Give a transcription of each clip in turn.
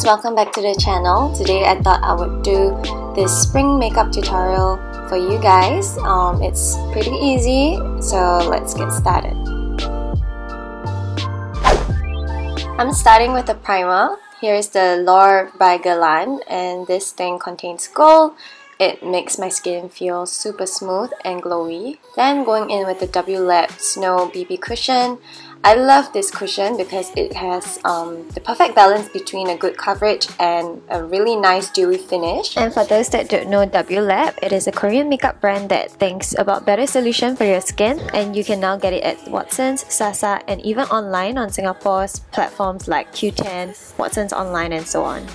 guys, welcome back to the channel. Today I thought I would do this spring makeup tutorial for you guys. It's pretty easy, so let's get started. I'm starting with a primer. Here's the L'Or by Guerlain, and this thing contains gold. It makes my skin feel super smooth and glowy. Then going in with the W.Lab Snow BB Cushion. I love this cushion because it has the perfect balance between a good coverage and a really nice dewy finish. And for those that don't know W.Lab, it is a Korean makeup brand that thinks about better solution for your skin, and you can now get it at Watsons, SASA, and even online on Singapore's platforms like Q10, Watsons Online, and so on.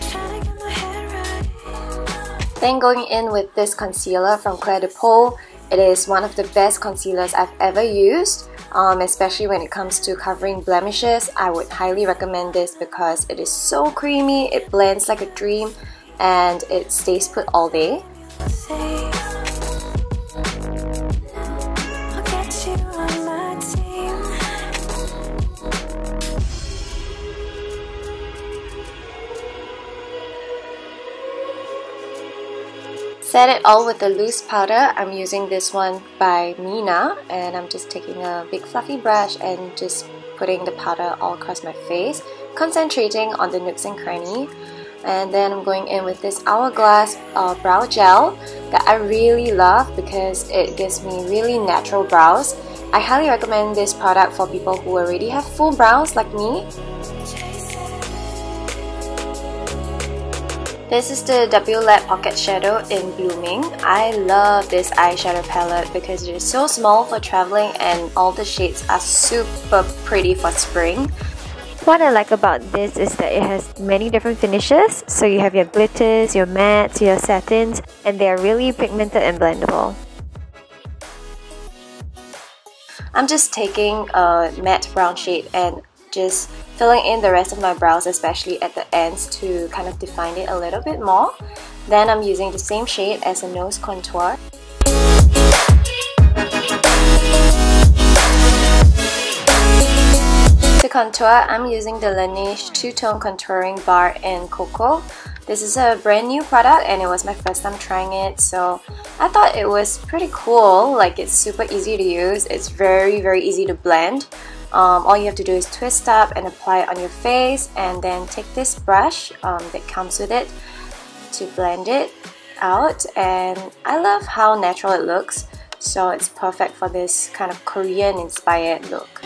Then going in with this concealer from Peau. It is one of the best concealers I've ever used, especially when it comes to covering blemishes. I would highly recommend this because it is so creamy, it blends like a dream, and it stays put all day. Set it all with the loose powder. I'm using this one by Mina, and I'm just taking a big fluffy brush and just putting the powder all across my face, concentrating on the nooks and cranny. And then I'm going in with this Hourglass brow gel that I really love because it gives me really natural brows. I highly recommend this product for people who already have full brows like me. This is the W.Lab Pocket Shadow in Blooming. I love this eyeshadow palette because it is so small for traveling and all the shades are super pretty for spring. What I like about this is that it has many different finishes. So you have your glitters, your mattes, your satins, and they are really pigmented and blendable. I'm just taking a matte brown shade and just filling in the rest of my brows, especially at the ends, to kind of define it a little bit more. Then I'm using the same shade as a nose contour. To contour, I'm using the Laneige two-tone contouring bar in Cocoa. This is a brand new product and it was my first time trying it, so I thought it was pretty cool. Like, it's super easy to use, it's very easy to blend. All you have to do is twist up and apply it on your face, and then take this brush that comes with it to blend it out. And I love how natural it looks, so it's perfect for this kind of Korean inspired look.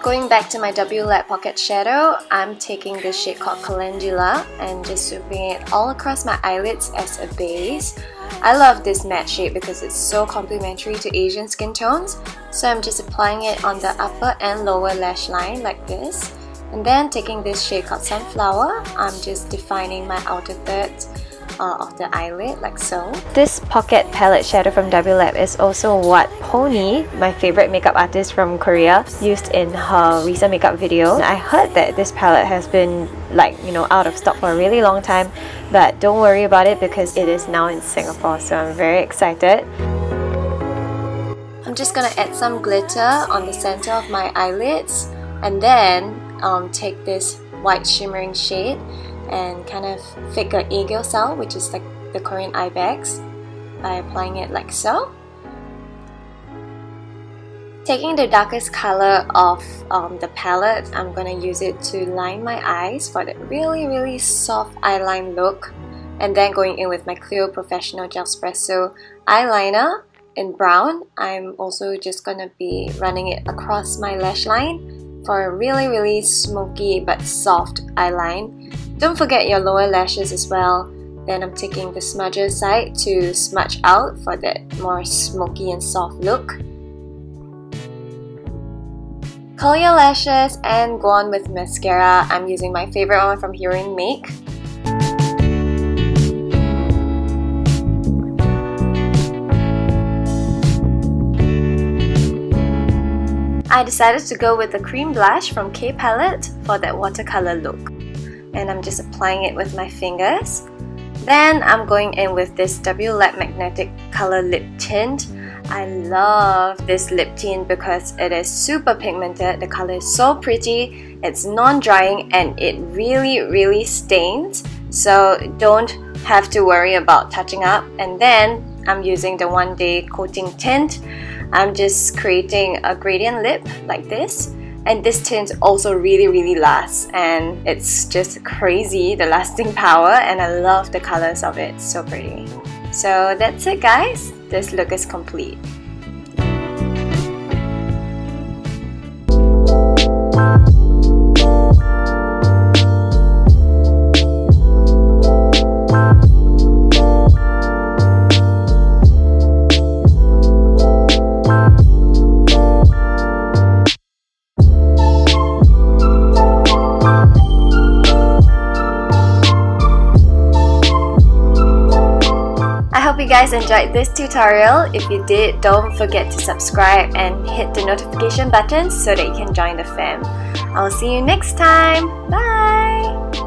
Going back to my W.Lab Pocket Shadow, I'm taking this shade called Calendula and just swooping it all across my eyelids as a base. I love this matte shade because it's so complementary to Asian skin tones. So I'm just applying it on the upper and lower lash line like this. And then taking this shade called Sunflower, I'm just defining my outer third of the eyelid like so. This pocket palette shadow from W.Lab is also what Pony, my favorite makeup artist from Korea, used in her recent makeup video. I heard that this palette has been out of stock for a really long time, but don't worry about it because it is now in Singapore, so I'm very excited. I'm just gonna add some glitter on the center of my eyelids, and then take this white shimmering shade and kind of fake an egilsal, which is like the Korean eye bags, by applying it like so. Taking the darkest color of the palette, I'm gonna use it to line my eyes for that really soft eyeline look. And then going in with my Clio Professional Gelpresso eyeliner in brown, I'm also just gonna be running it across my lash line for a really smoky but soft eyeline. Don't forget your lower lashes as well. Then I'm taking the smudger side to smudge out for that more smoky and soft look. Curl your lashes and go on with mascara. I'm using my favorite one from Heroine Make. I decided to go with the cream blush from K Palette for that watercolor look. And I'm just applying it with my fingers. Then I'm going in with this W.Lab Magnetic Color Lip Tint. I love this lip tint because it is super pigmented, the color is so pretty, it's non-drying, and it really stains, so don't have to worry about touching up. And then I'm using the One Day Coating Tint. I'm just creating a gradient lip like this, and this tint also really lasts, and it's just crazy, the lasting power, and I love the colors of it, so pretty. So that's it guys, this look is complete. I hope you guys enjoyed this tutorial. If you did, don't forget to subscribe and hit the notification button so that you can join the fam. I'll see you next time. Bye!